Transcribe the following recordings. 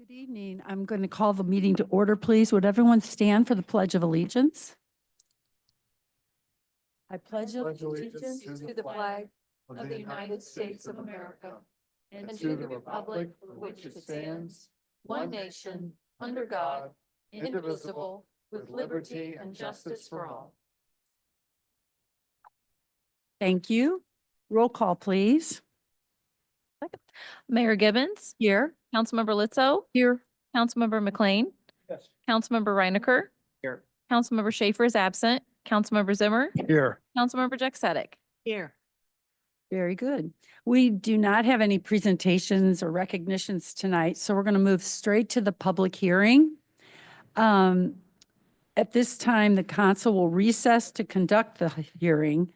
Good evening. I'm going to call the meeting to order, please. Would everyone stand for the Pledge of Allegiance? I pledge allegiance to the flag of the United States of America and to the republic for which it stands, one nation, under God, indivisible, with liberty and justice for all. Thank you. Roll call, please. Mayor Gibbons, Here. Councilmember Litzo, Here. Councilmember McLean, Yes. Councilmember Reinecker, Here. Councilmember Schaefer is absent, Councilmember Zimmer, Here. Councilmember Jack Sadek. Here. Very good. We do not have any presentations or recognitions tonight, so we're going to move straight to the public hearing. At this time, the council will recess to conduct the hearing.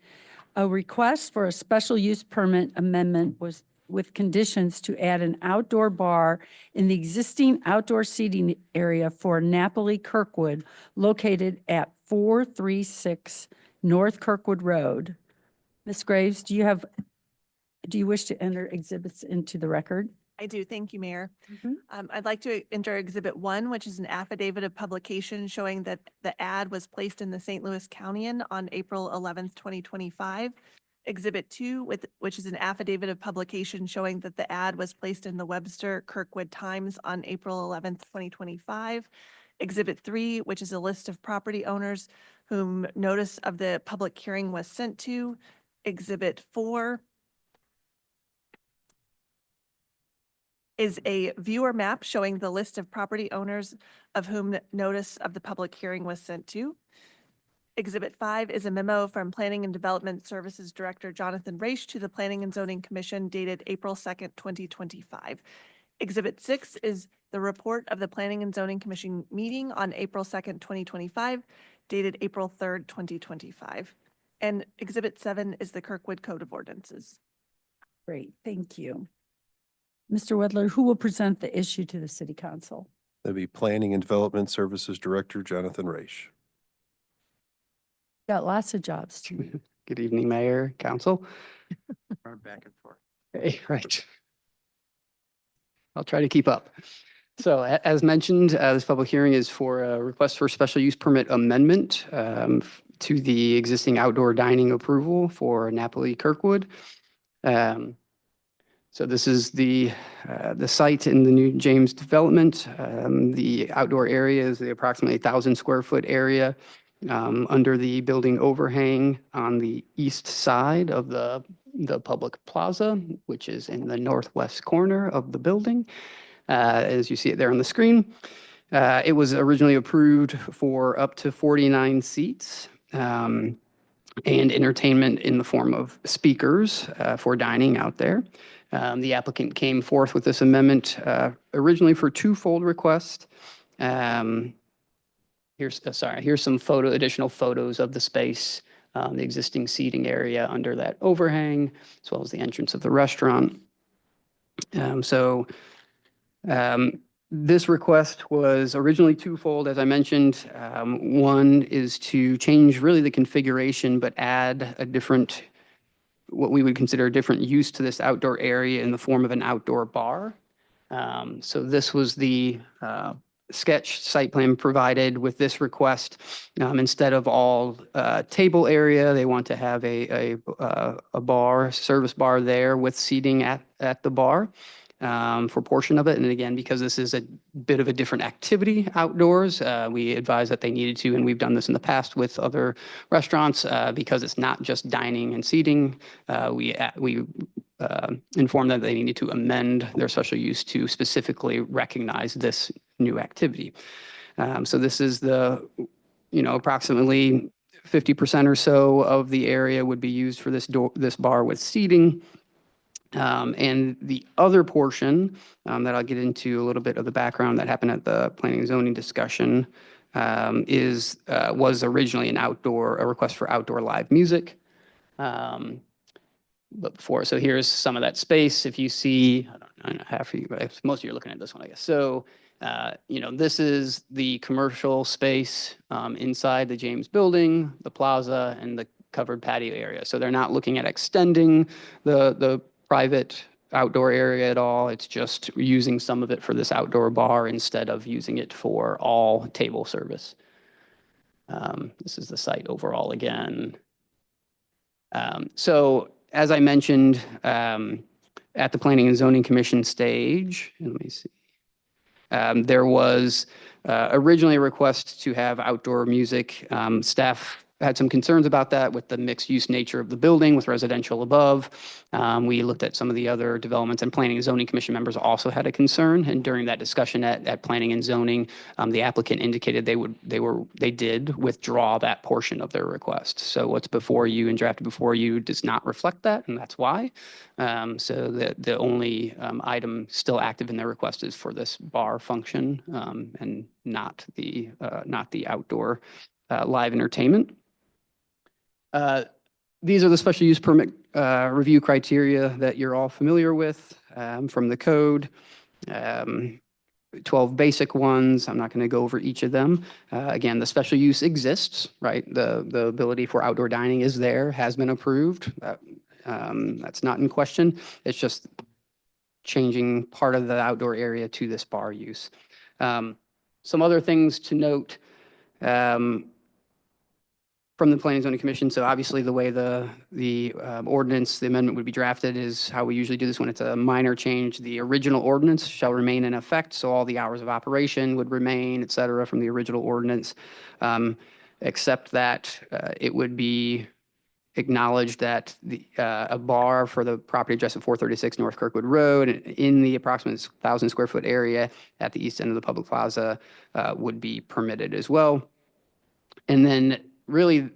A request for a special use permit amendment was with conditions to add an outdoor bar in the existing outdoor seating area for Napoli Kirkwood located at 436 North Kirkwood Road. Ms. Graves, do you wish to enter exhibits into the record? I do. Thank you, Mayor. Mhm. I'd like to enter Exhibit 1, which is an affidavit of publication showing that the ad was placed in the St. Louis County on April 11th, 2025. Exhibit 2, which is an affidavit of publication showing that the ad was placed in the Webster Kirkwood Times on April 11th, 2025. Exhibit 3, which is a list of property owners whom notice of the public hearing was sent to. Exhibit 4 is a viewer map showing the list of property owners of whom notice of the public hearing was sent to. Exhibit 5 is a memo from Planning and Development Services Director Jonathan Raish to the Planning and Zoning Commission dated April 2nd, 2025. Exhibit 6 is the report of the Planning and Zoning Commission meeting on April 2nd, 2025, dated April 3rd, 2025. And Exhibit 7 is the Kirkwood Code of Ordinances. Great, thank you. Mr. Wedler, who will present the issue to the City Council? That'd be Planning and Development Services Director Jonathan Raish. Got lots of jobs too. Good evening, Mayor, Council. Back and forth. Hey, right. I'll try to keep up. So as mentioned, this public hearing is for a request for special use permit amendment to the existing outdoor dining approval for Napoli Kirkwood. So this is the site in the new James development. The outdoor area is the approximately 1,000 square foot area under the building overhang on the east side of the public plaza, which is in the northwest corner of the building, as you see it there on the screen. It was originally approved for up to 49 seats and entertainment in the form of speakers for dining out there. The applicant came forth with this amendment originally for twofold request. Here's some additional photos of the space, the existing seating area under that overhang, as well as the entrance of the restaurant. This request was originally twofold, as I mentioned. One is to change really the configuration, but add a different, what we would consider a different use to this outdoor area in the form of an outdoor bar. So this was the sketch site plan provided with this request. Instead of all table area, they want to have a bar, service bar there with seating at the bar for a portion of it. And again, because this is a bit of a different activity outdoors, we advise that they needed to, and we've done this in the past with other restaurants, because it's not just dining and seating. We informed them that they needed to amend their special use to specifically recognize this new activity. So this is the, approximately 50% or so of the area would be used for this bar with seating. And the other portion that I'll get into a little bit of the background that happened at the planning and zoning discussion was originally a request for outdoor live music. So here's some of that space. If you see, I don't know, half of you, but most of you are looking at this one, I guess. So, this is the commercial space inside the James building, the plaza, and the covered patio area. So they're not looking at extending the private outdoor area at all. It's just using some of it for this outdoor bar instead of using it for all table service. This is the site overall again. So as I mentioned, at the Planning and Zoning Commission stage, let me see. There was originally a request to have outdoor music. Staff had some concerns about that with the mixed-use nature of the building with residential above. We looked at some of the other developments, and Planning and Zoning Commission members also had a concern. And during that discussion at Planning and Zoning, the applicant indicated they did withdraw that portion of their request. So what's before you and drafted before you does not reflect that, and that's why. So the only item still active in their request is for this bar function, and not the outdoor live entertainment. These are the special use permit review criteria that you're all familiar with from the code. 12 basic ones. I'm not going to go over each of them. Again, the special use exists, right? The ability for outdoor dining is there, has been approved. That's not in question. It's just changing part of the outdoor area to this bar use. Some other things to note from the Planning and Zoning Commission. So obviously the way the ordinance, the amendment would be drafted is how we usually do this when it's a minor change. The original ordinance shall remain in effect. So all the hours of operation would remain, et cetera, from the original ordinance, except that it would be acknowledged that a bar for the property address at 436 North Kirkwood Road in the approximate 1,000 square foot area at the east end of the public plaza would be permitted as well. And then really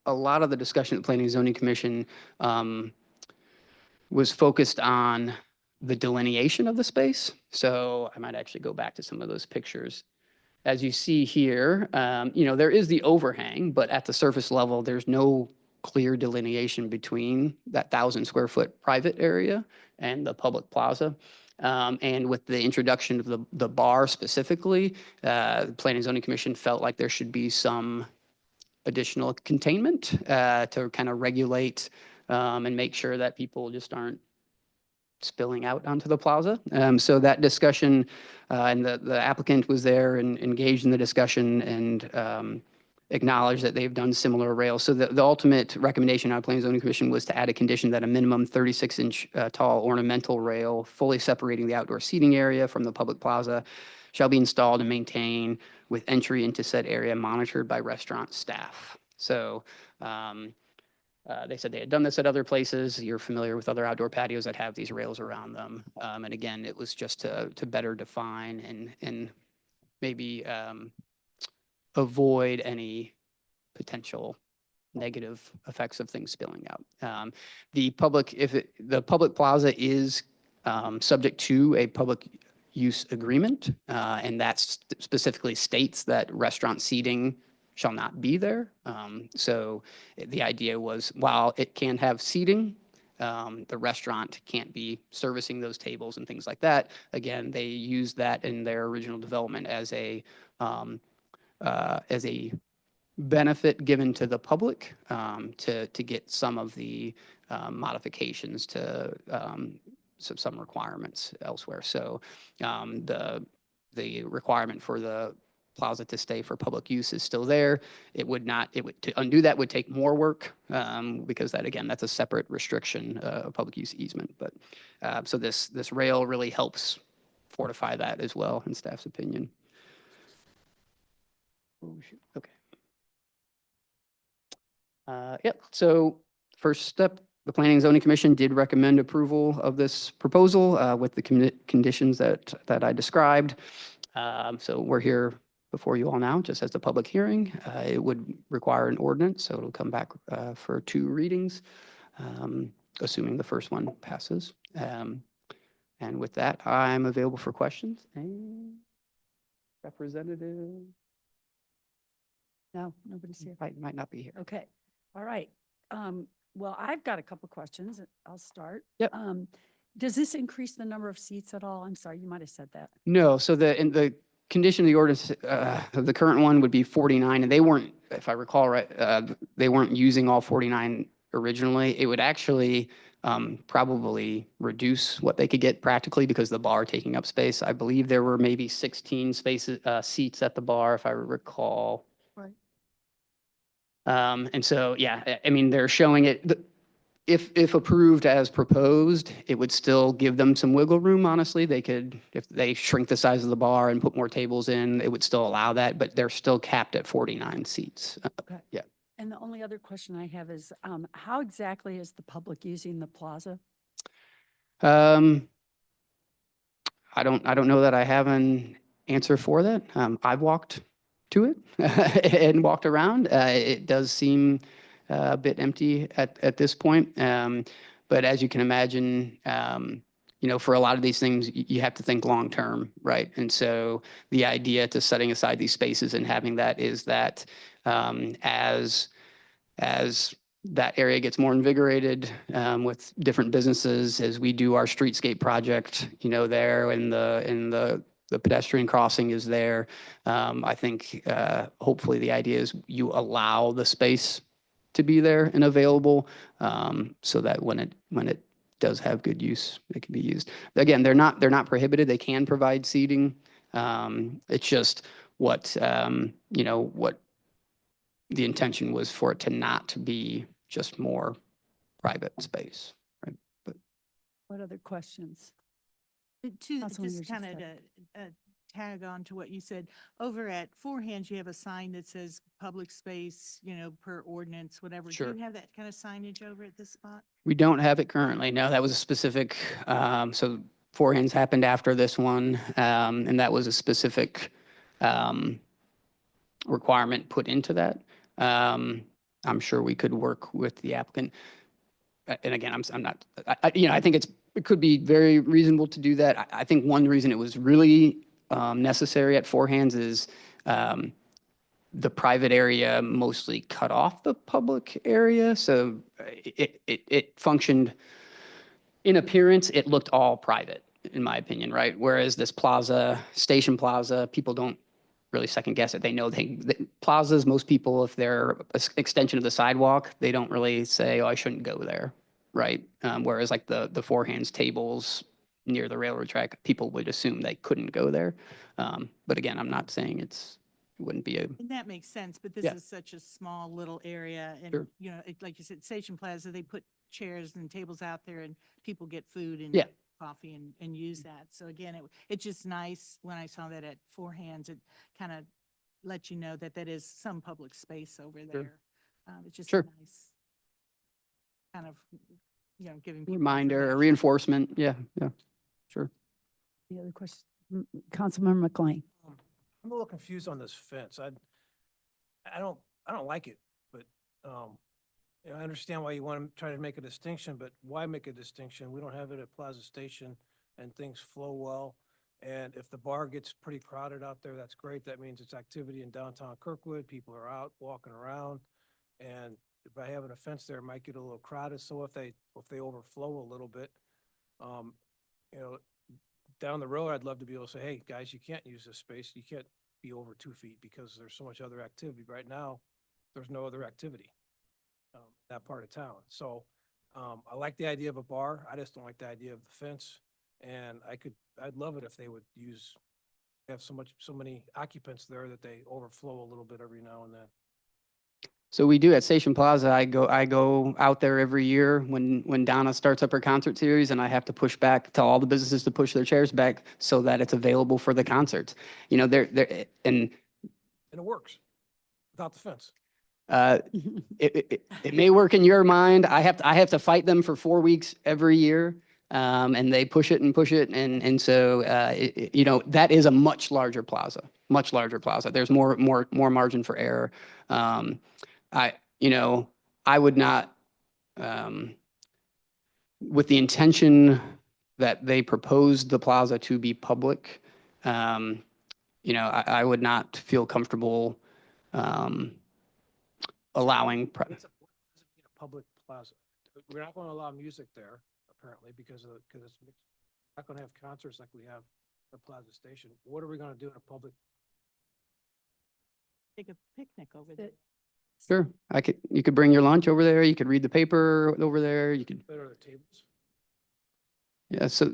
a lot of the discussion at the Planning and Zoning Commission was focused on the delineation of the space. So I might actually go back to some of those pictures. As you see here, there is the overhang, but at the surface level, there's no clear delineation between that 1,000 square foot private area and the public plaza. And with the introduction of the bar specifically, the Planning and Zoning Commission felt like there should be some additional containment to kind of regulate and make sure that people just aren't spilling out onto the plaza. So that discussion and the applicant was there and engaged in the discussion and acknowledged that they've done similar rails. So the ultimate recommendation out of Planning and Zoning Commission was to add a condition that a minimum 36-inch tall ornamental rail fully separating the outdoor seating area from the public plaza shall be installed and maintained with entry into said area monitored by restaurant staff. So they said they had done this at other places. You're familiar with other outdoor patios that have these rails around them. And again, it was just to better define and maybe avoid any potential negative effects of things spilling out. The public plaza is subject to a public use agreement, and that specifically states that restaurant seating shall not be there. So the idea was, while it can have seating, the restaurant can't be servicing those tables and things like that. Again, they used that in their original development as a benefit given to the public to get some of the modifications to some requirements elsewhere. So the requirement for the plaza to stay for public use is still there. To undo that would take more work because that's a separate restriction, a public use easement. But so this rail really helps fortify that as well, in staff's opinion. Oh, shoot. Okay. Yep. So first step, the Planning and Zoning Commission did recommend approval of this proposal with the conditions that I described. So we're here before you all now, just as a public hearing. It would require an ordinance, so it'll come back for 2 readings, assuming the first one passes. And with that, I'm available for questions. And Representative? No, nobody's here. Might not be here. Okay, all right. Well, I've got a couple questions. I'll start. Yep. Does this increase the number of seats at all? I'm sorry, you might have said that. No, so in the condition of the ordinance, the current one would be 49, and they weren't, if I recall right, they weren't using all 49 originally. It would actually probably reduce what they could get practically because the bar taking up space. I believe there were maybe 16 spaces, seats at the bar, if I recall. Right. And so, yeah, I mean, they're showing it, if approved as proposed, it would still give them some wiggle room, honestly. They could, if they shrink the size of the bar and put more tables in, it would still allow that, but they're still capped at 49 seats. Okay. Yeah. And the only other question I have is, how exactly is the public using the plaza? Um, I don't know that I have an answer for that. I've walked to it and walked around. It does seem a bit empty at this point. But as you can imagine, for a lot of these things, you have to think long-term, right? And so the idea to setting aside these spaces and having that is that as that area gets more invigorated with different businesses, as we do our streetscape project, there and the pedestrian crossing is there. I think hopefully the idea is you allow the space to be there and available so that when it does have good use, it can be used. Again, they're not prohibited. They can provide seating. It's just what the intention was for it to not be just more private space, right? But What other questions? Councilwoman Just kind of Yurcheck. to tag on to what you said, over at Four Hands, you have a sign that says public space, per ordinance, whatever. Sure. Do you have that kind of signage over at this spot? we don't have it currently. No, that was a specific, so Four Hands happened after this one, and that was a specific requirement put into that. I'm sure we could work with the applicant. And again, I'm not, I think it could be very reasonable to do that. I think one reason it was really necessary at Four Hands is the private area mostly cut off the public area. So it functioned, in appearance, it looked all private, in my opinion, right? Whereas this plaza, Station Plaza, people don't really second guess it. They know plazas, most people, if they're an extension of the sidewalk, they don't really say, oh, I shouldn't go there, right? Whereas like the Four Hands tables near the railroad track, people would assume they couldn't go there. But again, I'm not saying it wouldn't be a, And that makes sense, but this Yeah. is such a small little area and, Sure. like you said, Station Plaza, they put chairs and tables out there and people get food and Yeah. coffee and use that. So again, it's just nice when I saw that at Four Hands, it kind of let you know that that is some public space over there. It's just a Sure. nice kind of, giving people reminder, a information. reinforcement. Yeah, sure. The other question, Councilmember McLean. I'm a little confused on this fence. I don't like it, but, I understand why you want to try to make a distinction, but why make a distinction? We don't have it at Plaza Station and things flow well. And if the bar gets pretty crowded out there, that's great. That means it's activity in downtown Kirkwood. People are out walking around. And by having a fence there, it might get a little crowded. So if they overflow a little bit, down the road, I'd love to be able to say, hey, guys, you can't use this space. You can't be over 2 feet because there's so much other activity. Right now, there's no other activity that part of town. So I like the idea of a bar. I just don't like the idea of the fence. And I'd love it if they would have so many occupants there that they overflow a little bit every now and then. So we do at Station Plaza. I go out there every year when Donna starts up her concert series, and I have to tell all the businesses to push their chairs back so that it's available for the concerts. And And it works without the fence. it may work in your mind. I have to fight them for 4 weeks every year, and they push it, and so that is a much larger plaza. There's more margin for error. I would not, with the intention that they proposed the plaza to be public, I would not feel comfortable allowing. It's a public plaza. We're not going to allow music there, apparently, because it's not going to have concerts like we have at Plaza Station. What are we going to do in a public? Take a picnic over there. Sure. You could bring your lunch over there. You could read the paper over there. You could, Better the tables. yeah, so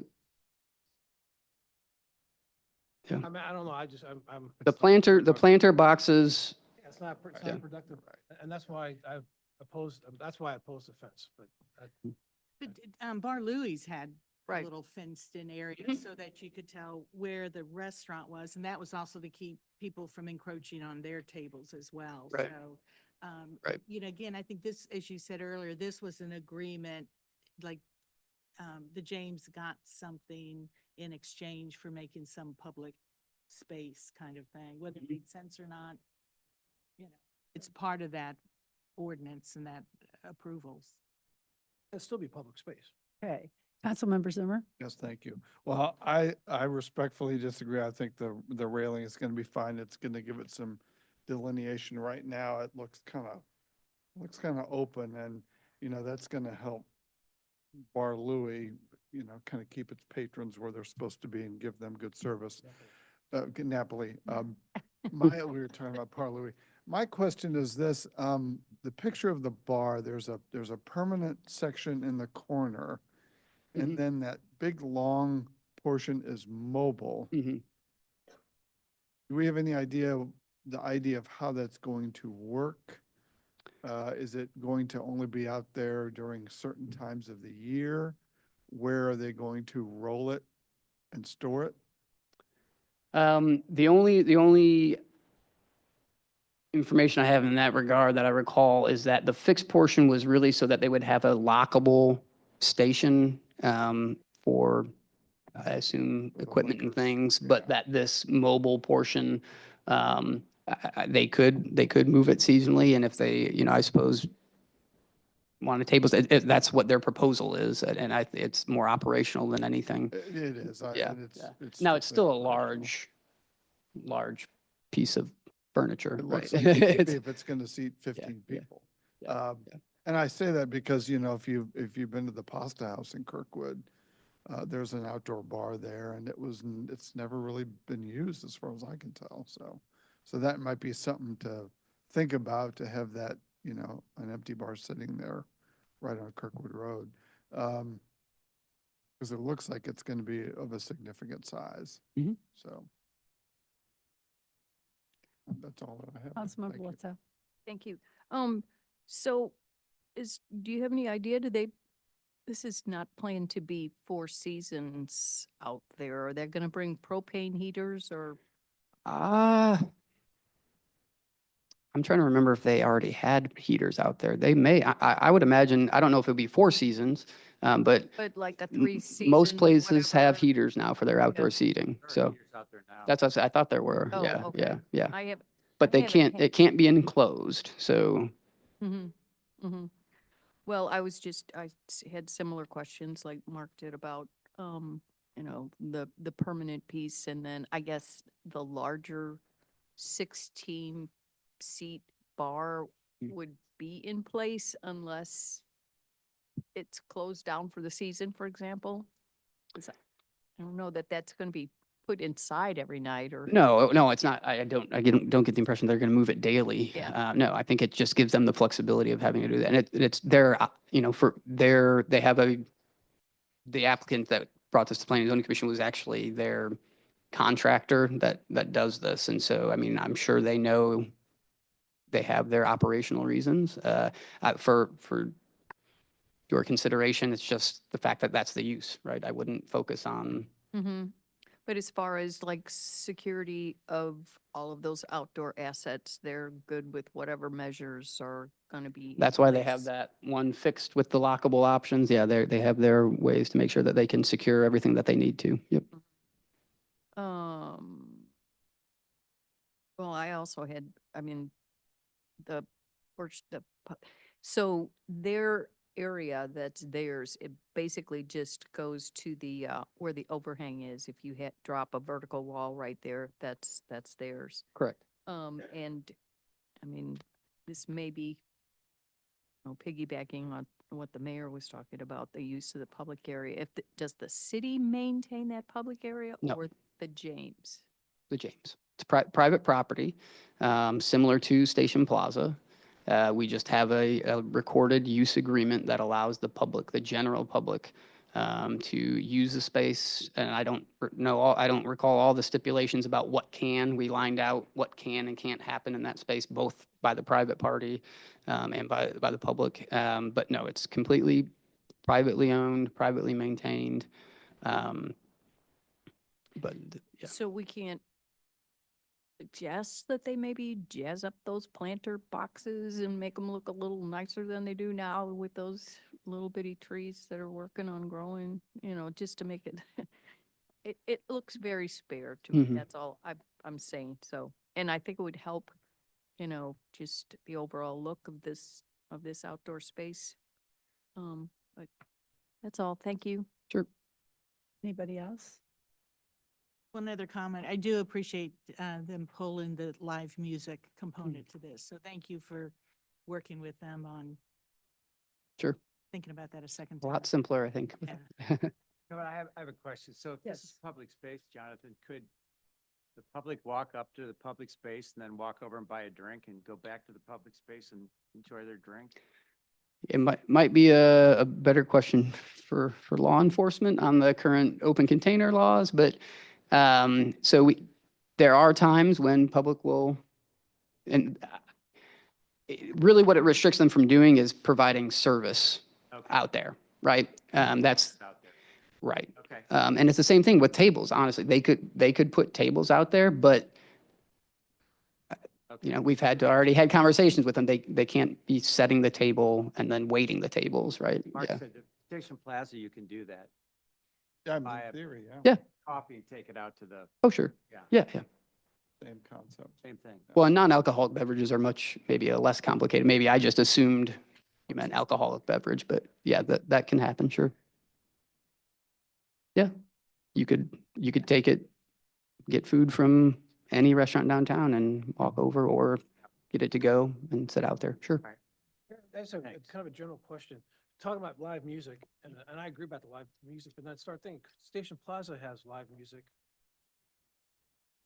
I mean, I don't know, I'm. the planter boxes, It's not Yeah. productive, and that's why I opposed the fence, but But Bar Louie's had a Right. little fenced-in area Mhm. so that you could tell where the restaurant was, and that was also to keep people from encroaching on their tables as well. Right. So, Right. you know, again, I think this, as you said earlier, this was an agreement, like, the James got something in exchange for making some public space kind of thing, whether it made sense or not. You know, it's part of that ordinance and that approvals. it'll still be public space. Okay. Councilmember Zimmer? Yes, thank you. Well, I respectfully disagree. I think the railing is going to be fine. It's going to give it some delineation. Right now, it looks kind of open, and, you know, that's going to help Bar Louie, you know, kind of keep its patrons where they're supposed to be and give them good service. Napoli, we were talking about Bar Louie. My question is this, the picture of the bar, there's a permanent section in the corner, and Mhm. then that big, long portion is mobile. Mhm. Do we have any idea, the idea of how that's going to work? Is it going to only be out there during certain times of the year? Where are they going to roll it and store it? The only information I have in that regard that I recall is that the fixed portion was really so that they would have a lockable station for, I assume, For the equipment and liquor, things, yeah. but that this mobile portion, they could move it seasonally, and if they, you know, I suppose, wanted tables, that's what their proposal is, and it's more operational than anything. It is, Yeah, and yeah. it's. Now, it's still a operational. large piece of furniture, It right? looks like it should be It's- if it's going to seat 15 yeah, people. yeah, yeah. And I say that because, you know, if you've been to the Pasta House in Kirkwood, there's an outdoor bar there, and it's never really been used as far as I can tell. So that might be something to think about, to have that, you know, an empty bar sitting there right on Kirkwood Road. Because it looks like it's going to be of a significant size. Mhm. So that's all that I have. Councilmember Thank you. What's Thank you. So do you have any idea, this is not planned to be 4 Seasons out there. Are they gonna bring propane heaters or? I'm trying to remember if they already had heaters out there. They may, I would imagine, I don't know if it would be Four Seasons, but But like a m- 3 season? most places have whatever? heaters now for their outdoor seating, so. That's what I thought there were, Oh, yeah, okay. yeah. I have. But I haven't had- it can't be enclosed, so, Mm-hmm, mm-hmm. Well, I had similar questions like Mark did about, you know, the permanent piece, and then I guess the larger 16-seat bar Mm. would be in place unless it's closed down for the season, for example. I don't know that that's gonna be put inside every night or. no, it's not, I don't get the impression they're gonna move it daily. Yeah. No, I think it just gives them the flexibility of having to do that, and it's their, you know, they have the applicant that brought this to planning and zoning commission was actually their contractor that does this, and so, I mean, I'm sure they know they have their operational reasons. For your consideration, it's just the fact that that's the use, right? I wouldn't focus on, Mm-hmm. But as far as like security of all of those outdoor assets, they're good with whatever measures are gonna be. in that's why they have place. that one fixed with the lockable options. Yeah, they have their ways to make sure that they can secure everything that they need to. Yep. Well, I also had, I mean, the porch, so their area that's theirs, it basically just goes to the, where the overhang is. If you drop a vertical wall right there, that's theirs. Correct. And, I mean, this may be, you know, piggybacking on what the mayor was talking about, the use of the public area. Does the city maintain that public area No. or the James? The James. It's private property, similar to Station Plaza. We just have a recorded use agreement that allows the public, the general public, to use the space. And I don't I don't recall all the stipulations about what can. We lined out what can and can't happen in that space, both by the private party and by the public. But no, it's completely privately owned, privately maintained. But yeah. So we can't suggest that they maybe jazz up those planter boxes and make them look a little nicer than they do now with those little bitty trees that are working on growing, just to make it, it looks very spare to me. Mhm. That's all I'm saying. So, and I think it would help, just the overall look of this outdoor space. But that's all. Thank you. Sure. Anybody else? One other comment, I do appreciate them pulling the live music component to this. So thank you for working with them on Sure. thinking about that a second A time. lot simpler, I think. Yeah. No, but I have a question. So if this is Yes. public space, Jonathan, could the public walk up to the public space and then walk over and buy a drink and go back to the public space and enjoy their drink? It might be a better question for law enforcement on the current open container laws, but there are times when public will, and really what it restricts them from doing is providing service Okay. out there, right? That's Out there. right. Okay. And it's the same thing with tables, honestly. They could put tables out there, but Okay. we've already had conversations with them. They can't be setting the table and then waiting the tables, right? Mark Yeah. said at Station Plaza, you can do that. Yeah, I mean, Buy in a- theory, yeah. Yeah. Coffee and take it out to the, Oh, sure. Yeah. Yeah, yeah. Same concept. same thing. Well, and non-alcoholic beverages are maybe a less complicated. Maybe I just assumed you meant alcoholic beverage, but yeah, that can happen, sure. Yeah, you could take it, get food from any restaurant downtown and walk over, or get it to go and sit out there, sure. That's a Thanks. kind of a general question. Talking about live music, and I agree about the live music, but then I start thinking, Station Plaza has live music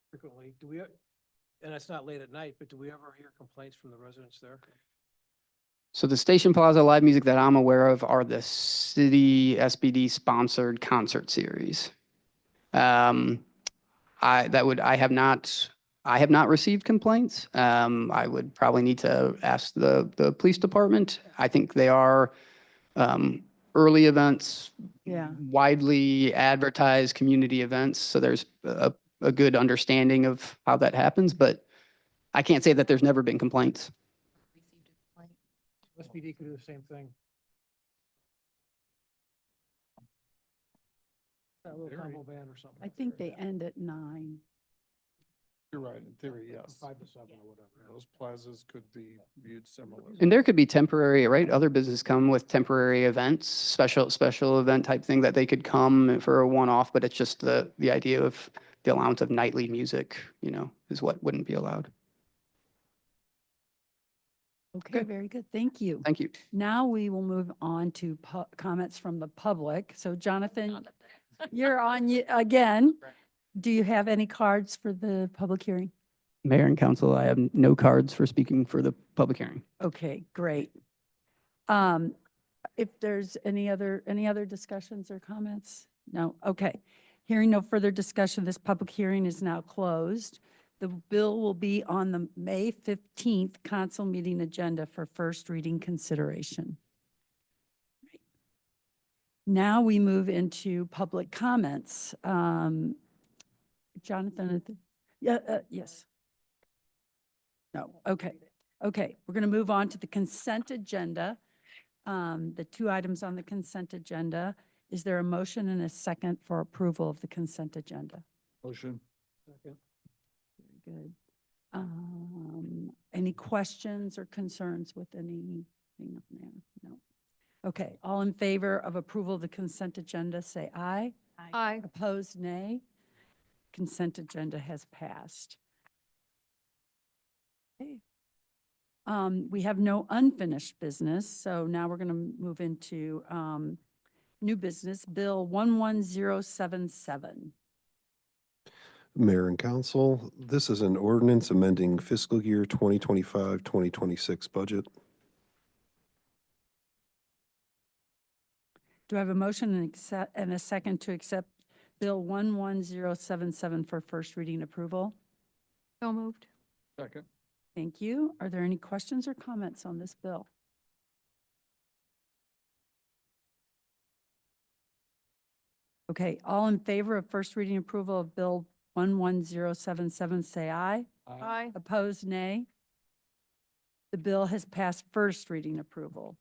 frequently. And it's not late at night, but do we ever hear complaints from the residents there? So the Station Plaza live music that I'm aware of are the city SBD sponsored concert series. I have not received complaints. I would probably need to ask the police department. I think they are early events, Yeah. widely advertised community events. So there's a good understanding of how that happens, but I can't say that there's never been complaints. SPD could do the same thing. That little Theory. combo band or something. I think they end at 9. You're right, in theory, yes. 5 to 7 or whatever. Those plazas could be viewed similarly. And there could be temporary, right? Other businesses come with temporary events, special event type thing that they could come for a one-off, but it's just the idea of the allowance of nightly music, is what wouldn't be allowed. Okay, Okay. very good. Thank you. Thank you. Now we will move on to comments from the public. So Jonathan, you're on again. Do you have any cards for the public hearing? Mayor and council, I have no cards for speaking for the public hearing. Okay, great. If there's any other discussions or comments? No, okay. Hearing no further discussion, this public hearing is now closed. The bill will be on the May 15th council meeting agenda for first reading consideration. Now we move into public comments. Jonathan, yes. No, okay. Okay, we're going to move on to the consent agenda. The 2 items on the consent agenda. Is there a motion and a second for approval of the consent agenda? Motion. Second. Very good. Any questions or concerns with anything up there? No. Okay, all in favor of approval of the consent agenda, say aye. Aye. Opposed, nay. Consent agenda has passed. Okay. We have no unfinished business, so now we're going to move into new business, Bill 11077. Mayor and council, this is an ordinance amending fiscal year 2025-2026 budget. Do I have a motion and a second to accept Bill 11077 for first reading approval? So moved. Second. Thank you. Are there any questions or comments on this bill? Okay, all in favor of first reading approval of Bill 11077, say aye. Aye. Opposed, nay. The bill has passed first reading approval.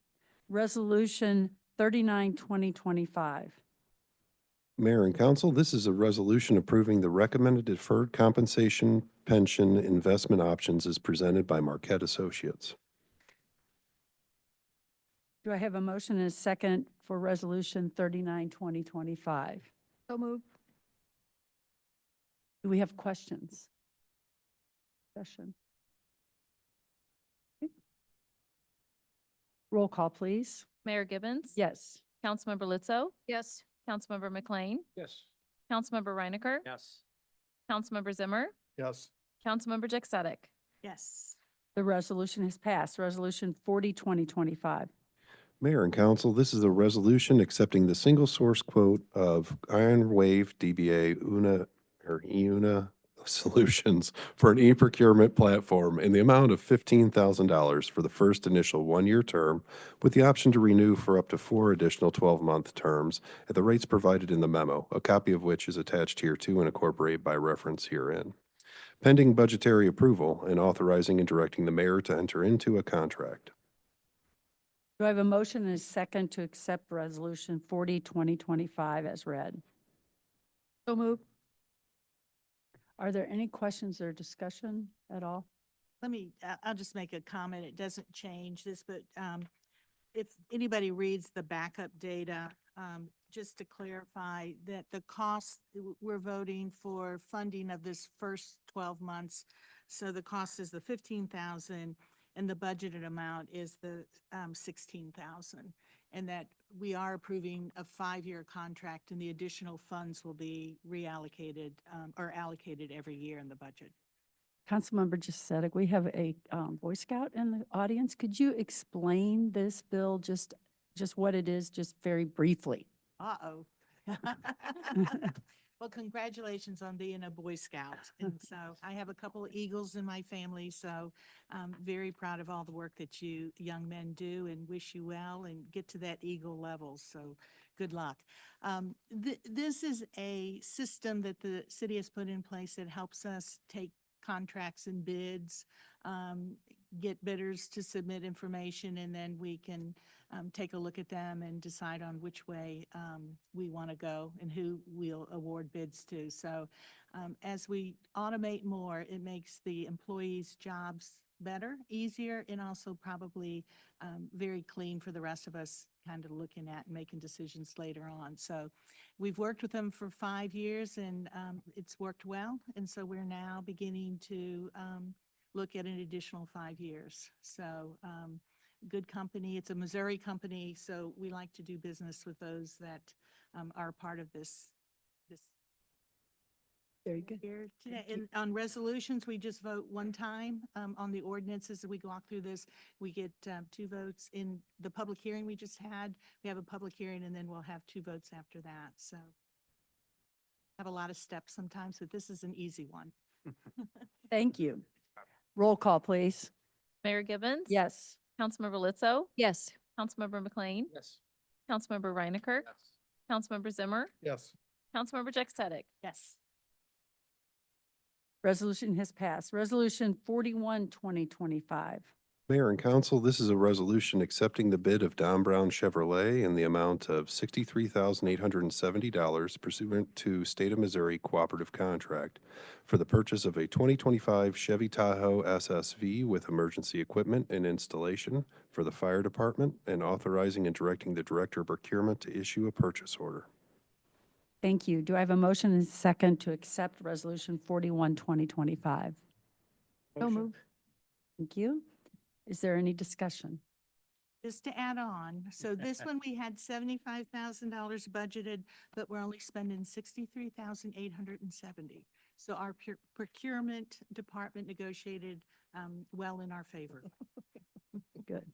Resolution 39, 2025. Mayor and council, this is a resolution approving the recommended deferred compensation pension investment options as presented by Marquette Associates. Do I have a motion and a second for Resolution 39, 2025? So moved. Do we have questions? Discussion? Okay. Roll call, please. Mayor Gibbons? Yes. Councilmember Lizzo? Yes. Councilmember McLean? Yes. Councilmember Reinecker? Yes. Councilmember Zimmer? Yes. Councilmember Jack Sadek? Yes. The resolution has passed. Resolution 40, 2025. Mayor and council, this is a resolution accepting the single source quote of Iron Wave DBA EUNA Solutions for an e-procurement platform in the amount of $15,000 for the first initial one-year term, with the option to renew for up to 4 additional 12-month terms at the rates provided in the memo, a copy of which is attached here to and incorporated by reference herein. Pending budgetary approval and authorizing and directing the mayor to enter into a contract. Do I have a motion and a second to accept Resolution 40, 2025 as read? So moved. Are there any questions or discussion at all? I'll just make a comment. It doesn't change this, but if anybody reads the backup data, just to clarify that the cost, we're voting for funding of this first 12 months. So the cost is the 15,000 and the budgeted amount is the 16,000. And that we are approving a 5-year contract and the additional funds will be reallocated or allocated every year in the budget. Councilmember Jasadek, we have a Boy Scout in the audience. Could you explain this bill, just what it is, just very briefly? Uh-oh. Well, congratulations on being a Boy Scout. And so I have a couple of Eagles in my family, so I'm very proud of all the work that you young men do and wish you well and get to that Eagle level. So good luck. This is a system that the city has put in place that helps us take contracts and bids, get bidders to submit information, and then we can take a look at them and decide on which way we want to go and who we'll award bids to. So as we automate more, it makes the employees' jobs better, easier, and also probably very clean for the rest of us kind of looking at and making decisions later on. So we've worked with them for 5 years and it's worked well. And so we're now beginning to look at an additional 5 years. So good company. It's a Missouri company, so we like to do business with those that are part of this. Very good. Here today. And on resolutions, we just vote one time. On the ordinances, as we walk through this, we get 2 votes. In the public hearing we just had, we have a public hearing and then we'll have 2 votes after that. So have a lot of steps sometimes, but this is an easy one. Thank you. Roll call, please. Mayor Gibbons? Yes. Councilmember Lizzo? Yes. Councilmember McLean? Yes. Councilmember Reinecker? Councilmember Zimmer? Yes. Councilmember Jack Sadek? Yes. Resolution has passed. Resolution 41, 2025. Mayor and council, this is a resolution accepting the bid of Don Brown Chevrolet in the amount of $63,870 pursuant to State of Missouri Cooperative Contract for the purchase of a 2025 Chevy Tahoe SSV with emergency equipment and installation for the fire department, and authorizing and directing the Director of Procurement to issue a purchase order. Thank you. Do I have a motion and a second to accept Resolution 41, 2025? So moved. Thank you. Is there any discussion? Just to add on, so this one we had $75,000 budgeted, but we're only spending $63,870. So our procurement department negotiated well in our favor. Good.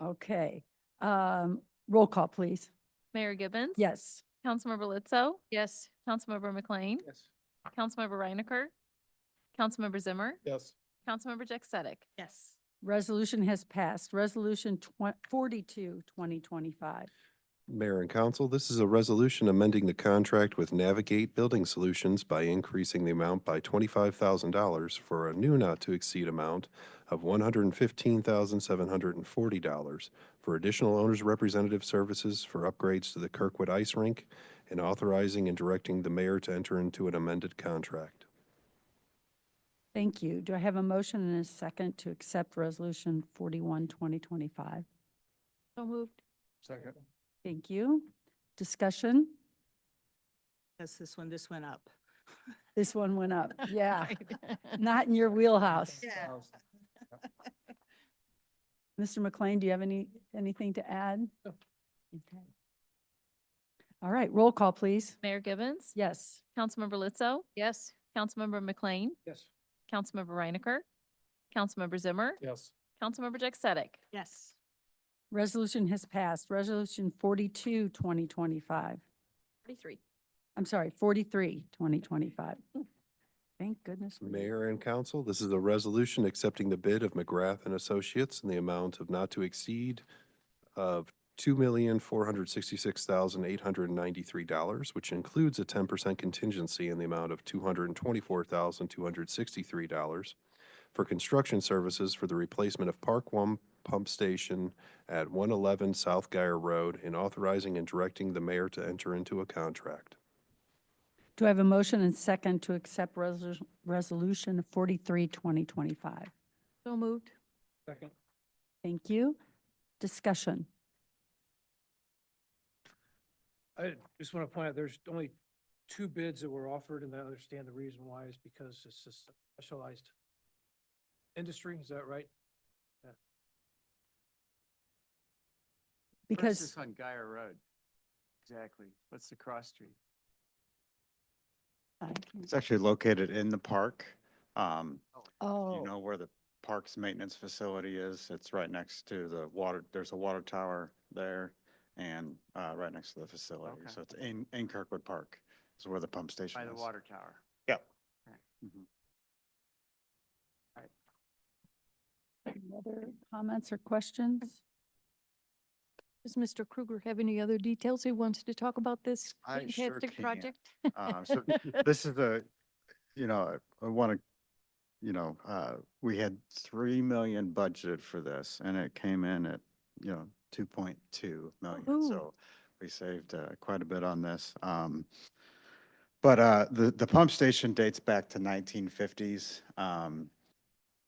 Okay. Roll call, please. Mayor Gibbons? Yes. Councilmember Lizzo? Yes. Councilmember McLean? Yes. Councilmember Reinecker? Councilmember Zimmer? Yes. Councilmember Jack Sadek? Yes. Resolution has passed. Resolution 42, 2025. Mayor and council, this is a resolution amending the contract with Navigate Building Solutions by increasing the amount by $25,000 for a new not-to-exceed amount of $115,740 for additional owner's representative services for upgrades to the Kirkwood Ice Rink and authorizing and directing the mayor to enter into an amended contract. Thank you. Do I have a motion and a second to accept Resolution 41, 2025? So moved. Second. Thank you. Discussion? Yes, this went up. This one went up. Yeah, not in your wheelhouse. Yeah. Mr. McLean, do you have anything to add? Okay. All right, roll call, please. Mayor Gibbons? Yes. Councilmember Lizzo? Yes. Councilmember McLean? Yes. Councilmember Reinecker? Councilmember Zimmer? Yes. Councilmember Jack Sadek? Yes. Resolution has passed. Resolution 42, 2025. 43. I'm sorry, 43, 2025. Thank goodness. we did. Mayor and council, this is a resolution accepting the bid of McGrath and Associates in the amount of not to exceed of $2,466,893, which includes a 10% contingency in the amount of $224,263 for construction services for the replacement of Park One Pump Station at 111 South Geyer Road and authorizing and directing the mayor to enter into a contract. Do I have a motion and second to accept Resolution 43, 2025? So moved. Second. Thank you. Discussion. I just want to point out, there's only 2 bids that were offered, and I understand the reason why is because it's a specialized industry. Is that right? Where's Because, this on Geyer Road? Exactly. What's the cross street? It's actually located in the park. You oh, know where the park's maintenance facility is? It's right next to the water, there's a water tower there and right next to the facility. Okay. So it's in Kirkwood Park is where the pump station By is. the water tower. Yep. Okay. any other comments or questions? Does Mr. Kruger have any other details he wants to talk about this I sure fantastic can. project? So this is I want to, we had 3 million budgeted for this and it came in at, 2.2 million. Ooh. So we saved quite a bit on this. But the pump station dates back to 1950s.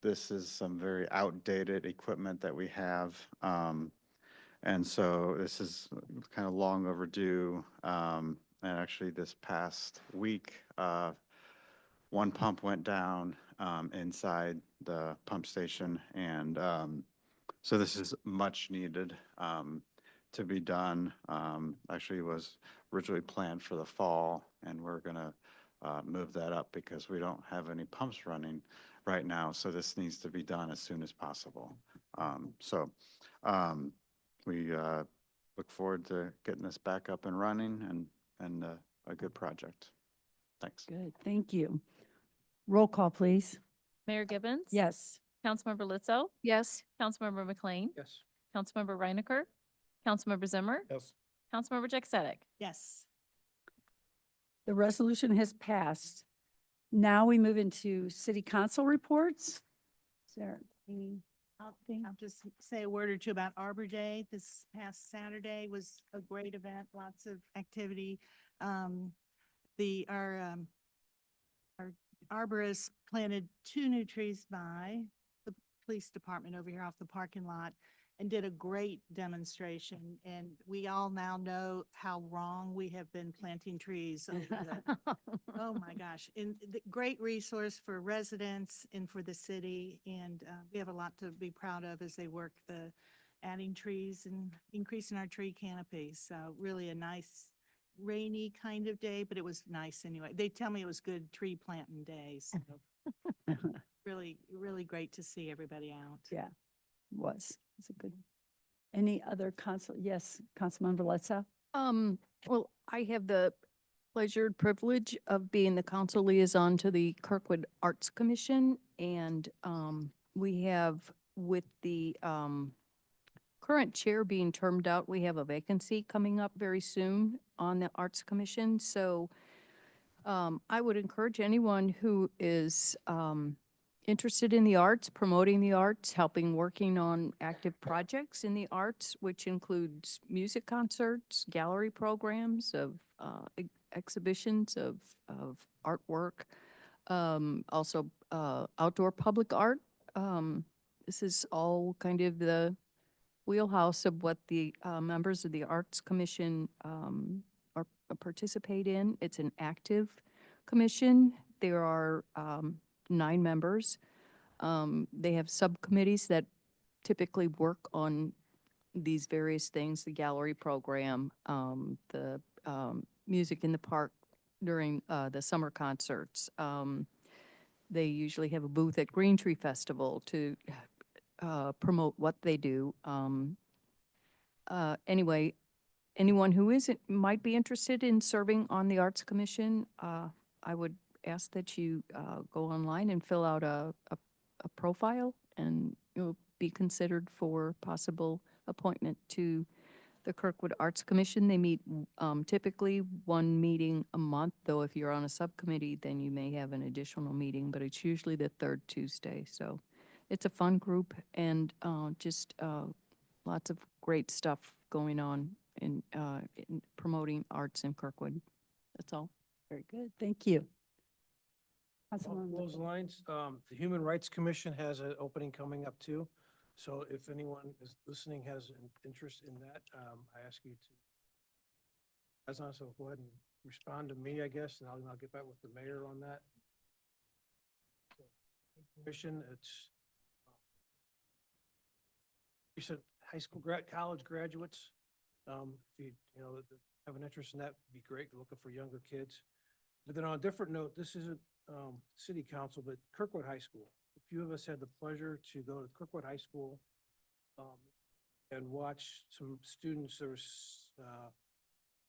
This is some very outdated equipment that we have. And so this is kind of long overdue. And actually this past week, one pump went down inside the pump station. And so this is much needed to be done. Actually was originally planned for the fall, and we're going to move that up because we don't have any pumps running right now. So this needs to be done as soon as possible. We look forward to getting this back up and running and a good project. Thanks. Good, thank you. Roll call, please. Mayor Gibbons? Yes. Councilmember Lizzo? Yes. Councilmember McLean? Yes. Councilmember Reinecker? Councilmember Zimmer? Yes. Councilmember Jack Sadek? Yes. The resolution has passed. Now we move into city council reports. Is there any thing? I'll just say a word or two about Arbor Day. This past Saturday was a great event, lots of activity. Our arborist planted 2 new trees by the police department over here off the parking lot and did a great demonstration. And we all now know how wrong we have been planting trees over the oh my gosh. And the great resource for residents and for the city. And we have a lot to be proud of as they work adding trees and increasing our tree canopy. So really a nice rainy kind of day, but it was nice anyway. They tell me it was good tree planting day, so really, really great to see everybody out. Yeah, it's a good. Any other yes, Councilmember Letzow? Well, I have the pleasure and privilege of being the council liaison to the Kirkwood Arts Commission. And, we have, with the, current chair being termed out, we have a vacancy coming up very soon on the Arts Commission. So, I would encourage anyone who is, interested in the arts, promoting the arts, working on active projects in the arts, which includes music concerts, gallery programs of exhibitions of artwork, also outdoor public art. This is all kind of the wheelhouse of what the members of the Arts Commission participate in. It's an active commission. There are 9 members. They have subcommittees that typically work on these various things, the gallery program, the music in the park during the summer concerts. They usually have a booth at Green Tree Festival to promote what they do. Anyway, anyone who might be interested in serving on the Arts Commission, I would ask that you go online and fill out a profile, and you'll be considered for possible appointment to the Kirkwood Arts Commission. They meet typically 1 meeting a month, though if you're on a subcommittee, then you may have an additional meeting, but it's usually the 3rd Tuesday. So it's a fun group, and just lots of great stuff going on in promoting arts in Kirkwood. That's all. Very good, thank you. Along Councilmember- those lines, the Human Rights Commission has an opening coming up too. So if anyone is listening has an interest in that, I ask you to, so go ahead and respond to me, I guess, and I'll get back with the mayor on that. So, Commission, it's recent high school college graduates. If you have an interest in that, would be great. Looking for younger kids. But then on a different note, this isn't city council, but Kirkwood High School. A few of us had the pleasure to go to Kirkwood High School and watch some students. There was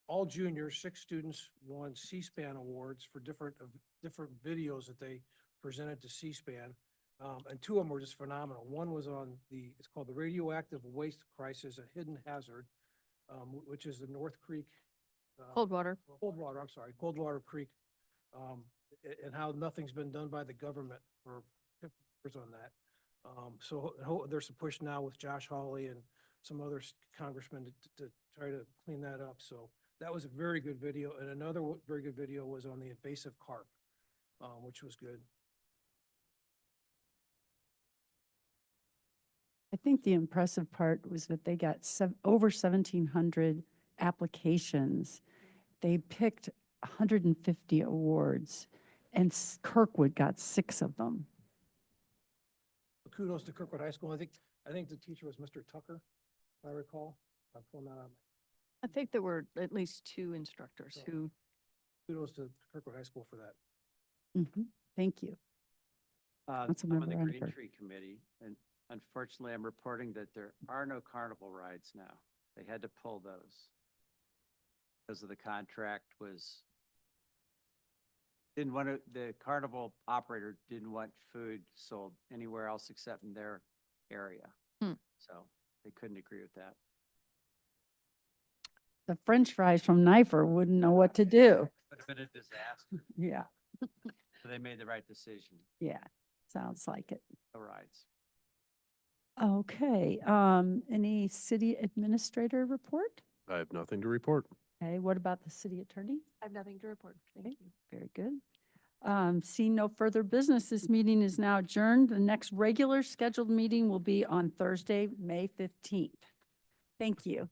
all juniors, 6 students won C-SPAN awards for different videos that they presented to C-SPAN. And 2 of them were just phenomenal. One was on it's called the Radioactive Waste Crisis, a Hidden Hazard, which is the North Creek. Coldwater. Coldwater Creek, and how nothing's been done by the government for 50 years on that. So there's a push now with Josh Hawley and some other congressmen to try to clean that up. So that was a very good video. And another very good video was on the invasive carp, which was good. I think the impressive part was that they got over 1,700 applications. They picked 150 awards, and Kirkwood got 6 of them. Kudos to Kirkwood High School. I think the teacher was Mr. Tucker, if I recall. I'm pulling that out. I think there were at least 2 instructors who. Kudos to Kirkwood High School for that. Thank you. I'm on the Councilmember Green Reiniger. Tree Committee, and unfortunately, I'm reporting that there are no carnival rides now. They had to pull those because of the contract the carnival operator didn't want food sold anywhere else except in their area. So they couldn't agree with that. The French fries from Knifer wouldn't know what to do. Would have been a disaster. Yeah, So they made the right decision. yeah, sounds like it. No rides. Okay, any city administrator report? I have nothing to report. Okay, what about the city attorney? I have nothing to report. Thank you. Very good. Seeing no further business, this meeting is now adjourned. The next regular scheduled meeting will be on Thursday, May 15th. Thank you.